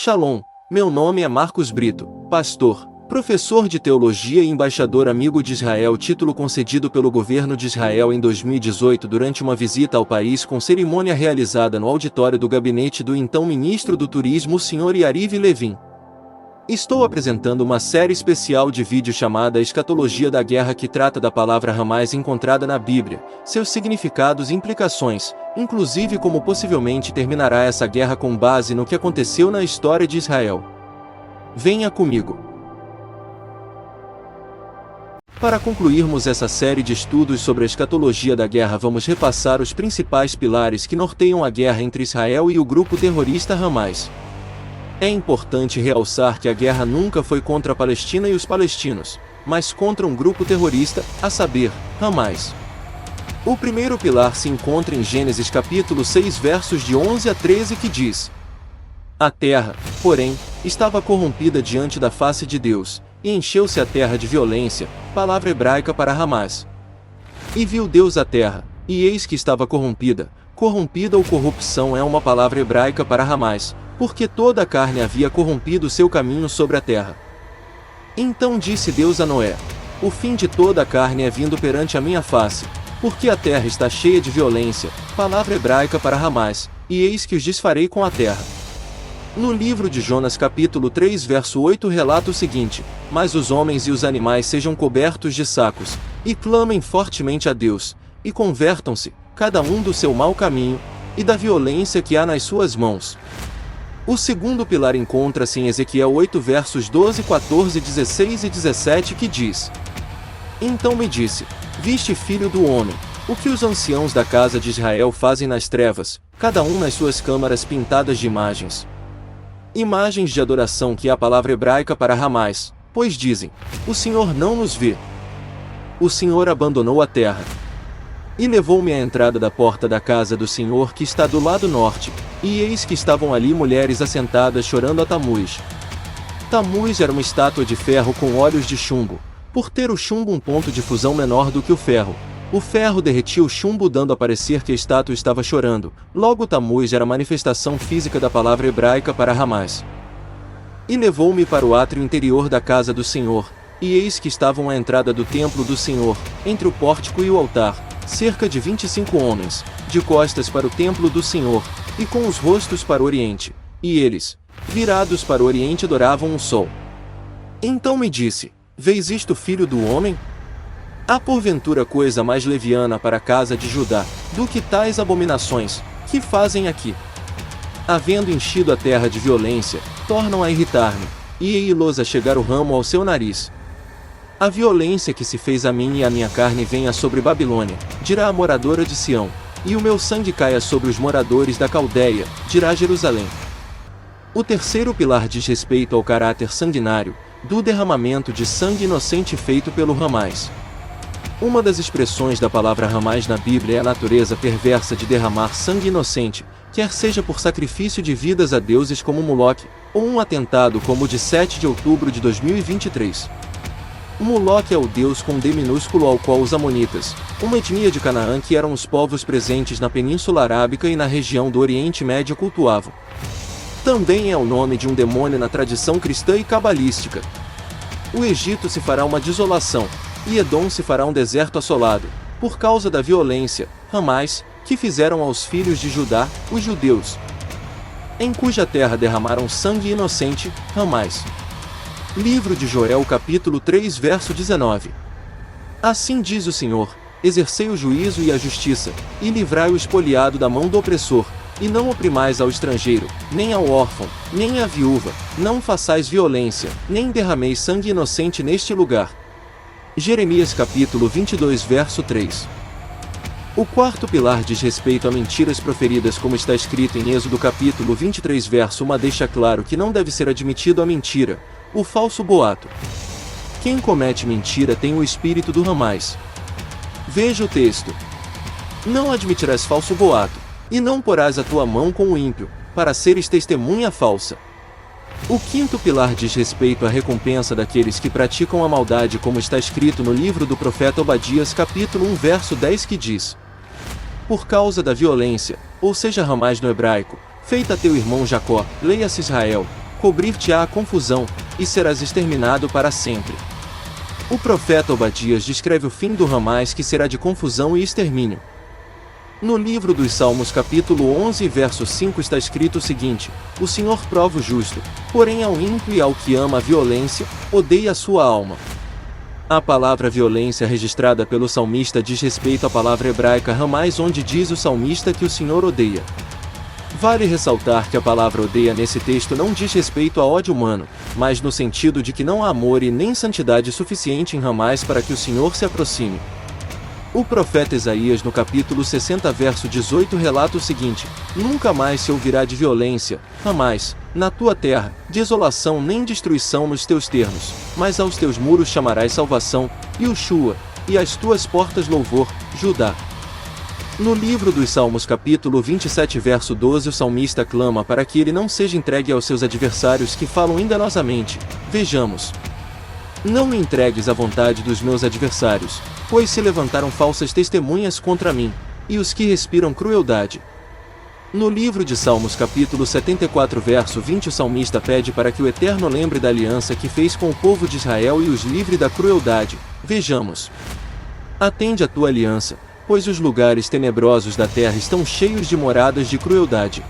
Shalom, meu nome é Marcos Brito, pastor, professor de teologia e embaixador amigo de Israel, título concedido pelo governo de Israel em 2018 durante uma visita ao país com cerimônia realizada no auditório do gabinete do então ministro do Turismo, Sr. Yariv Levin. Estou apresentando uma série especial de vídeo chamada Escatologia da Guerra, que trata da palavra Hamás encontrada na Bíblia, seus significados e implicações, inclusive como possivelmente terminará essa guerra com base no que aconteceu na história de Israel. Venha comigo. Para concluirmos essa série de estudos sobre a escatologia da guerra, vamos repassar os principais pilares que norteiam a guerra entre Israel e o grupo terrorista Hamás. É importante realçar que a guerra nunca foi contra a Palestina e os palestinos, mas contra um grupo terrorista, a saber, Hamás. O primeiro pilar se encontra em Gênesis capítulo 6 versos de 11 a 13, que diz: A terra, porém, estava corrompida diante da face de Deus, e encheu-se a terra de violência, palavra hebraica para Hamás. E viu Deus a terra, e eis que estava corrompida. Corrompida ou corrupção é uma palavra hebraica para Hamás, porque toda a carne havia corrompido seu caminho sobre a terra. Então disse Deus a Noé: O fim de toda a carne é vindo perante a minha face, porque a terra está cheia de violência, palavra hebraica para Hamás, e eis que os desfarei com a terra. No livro de Jonas capítulo 3 verso 8 relata o seguinte: Mas os homens e os animais sejam cobertos de sacos, e clamem fortemente a Deus, e convertam-se, cada um do seu mau caminho, e da violência que há nas suas mãos. O segundo pilar encontra-se em Ezequiel 8 versos 12, 14, 16 e 17, que diz: Então me disse: Viste, filho do homem, o que os anciãos da casa de Israel fazem nas trevas, cada um nas suas câmaras pintadas de imagens. Imagens de adoração, que é a palavra hebraica para Hamás, pois dizem: O Senhor não nos vê. O Senhor abandonou a terra. E levou-me à entrada da porta da casa do Senhor, que está do lado norte, e eis que estavam ali mulheres assentadas chorando a Tamuz. Tamuz era uma estátua de ferro com olhos de chumbo. Por ter o chumbo um ponto de fusão menor do que o ferro derretia o chumbo, dando a parecer que a estátua estava chorando. Logo, Tamuz era a manifestação física da palavra hebraica para Hamás. E levou-me para o átrio interior da casa do Senhor, e eis que estavam à entrada do templo do Senhor, entre o pórtico e o altar, cerca de 25 homens, de costas para o templo do Senhor, e com os rostos para o oriente, e eles, virados para o oriente, adoravam o sol. Então me disse: Vês isto, filho do homem? Há porventura coisa mais leviana para a casa de Judá, do que tais abominações, que fazem aqui? Havendo enchido a terra de violência, tornam a irritar-me, e ei-los a chegar o ramo ao seu nariz. A violência que se fez a mim e a minha carne venha sobre Babilônia, dirá a moradora de Sião, e o meu sangue caia sobre os moradores da Caldeia, dirá Jerusalém. O terceiro pilar diz respeito ao caráter sanguinário, do derramamento de sangue inocente feito pelo Hamás. Uma das expressões da palavra Hamás na Bíblia é a natureza perversa de derramar sangue inocente, quer seja por sacrifício de vidas a deuses como Moloque, ou um atentado como o de 7 de outubro de 2023. Moloque é o deus com D minúsculo ao qual os amonitas, uma etnia de Canaã que eram os povos presentes na Península Arábica e na região do Oriente Médio, cultuavam. Também é o nome de um demônio na tradição cristã e cabalística. O Egito se fará uma desolação, e Edom se fará um deserto assolado, por causa da violência, Hamás, que fizeram aos filhos de Judá, os judeus, em cuja terra derramaram sangue inocente, Hamás. Livro de Joel capítulo 3 verso 19. Assim diz o Senhor: Exercei o juízo e a justiça, e livrai o espoliado da mão do opressor, e não oprimais ao estrangeiro, nem ao órfão, nem à viúva, não façais violência, nem derrameis sangue inocente neste lugar. Jeremias capítulo 22 verso 3. O quarto pilar diz respeito a mentiras proferidas, como está escrito em Êxodo capítulo 23 verso 1, deixa claro que não deve ser admitido a mentira, o falso boato. Quem comete mentira tem o espírito do Hamás. Veja o texto: Não admitirás falso boato, e não porás a tua mão com o ímpio, para seres testemunha falsa. O quinto pilar diz respeito à recompensa daqueles que praticam a maldade, como está escrito no livro do profeta Obadias capítulo 1 verso 10, que diz: Por causa da violência, ou seja, Hamás no hebraico, feita a teu irmão Jacó, leia-se Israel, cobrir-te-á a confusão, e serás exterminado para sempre. O profeta Obadias descreve o fim do Ramás, que será de confusão e extermínio. No livro dos Salmos capítulo 11 verso 5 está escrito o seguinte: o Senhor prova o justo, porém ao ímpio e ao que ama a violência, odeia a sua alma. A palavra violência registrada pelo salmista diz respeito à palavra hebraica Ramás, onde diz o salmista que o Senhor odeia. Vale ressaltar que a palavra odeia nesse texto não diz respeito a ódio humano, mas no sentido de que não há amor e nem santidade suficiente em Ramás para que o Senhor se aproxime. O profeta Isaías no capítulo 60 verso 18 relata o seguinte: nunca mais se ouvirá de violência, Ramás, na tua terra, desolação nem destruição nos teus termos, mas aos teus muros chamarás salvação, e o Shua, e às tuas portas louvor, Judá. No livro dos Salmos capítulo 27 verso 12 o salmista clama para que ele não seja entregue aos seus adversários que falam enganosamente. Vejamos: não me entregues à vontade dos meus adversários, pois se levantaram falsas testemunhas contra mim, e os que respiram crueldade. No livro de Salmos capítulo 74 verso 20 o salmista pede para que o Eterno lembre da aliança que fez com o povo de Israel e os livre da crueldade. Vejamos: atende à tua aliança, pois os lugares tenebrosos da terra estão cheios de moradas de crueldade.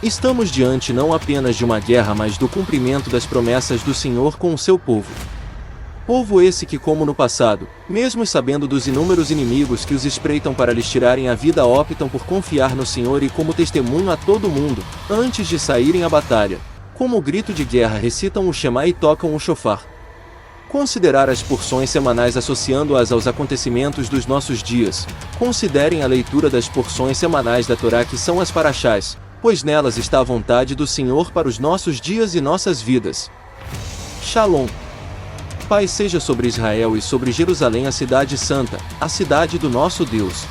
Estamos diante não apenas de uma guerra, mas do cumprimento das promessas do Senhor com o seu povo. Povo esse que, como no passado, mesmo sabendo dos inúmeros inimigos que os espreitam para lhes tirarem a vida, optam por confiar no Senhor e como testemunho a todo mundo, antes de saírem à batalha, como grito de guerra recitam o Shema e tocam o shofar. Considerar as porções semanais associando-as aos acontecimentos dos nossos dias. Considerem a leitura das porções semanais da Torá, que são as paraxás, pois nelas está a vontade do Senhor para os nossos dias e nossas vidas. Shalom. Paz seja sobre Israel e sobre Jerusalém, a cidade santa, a cidade do nosso Deus.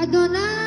Adonai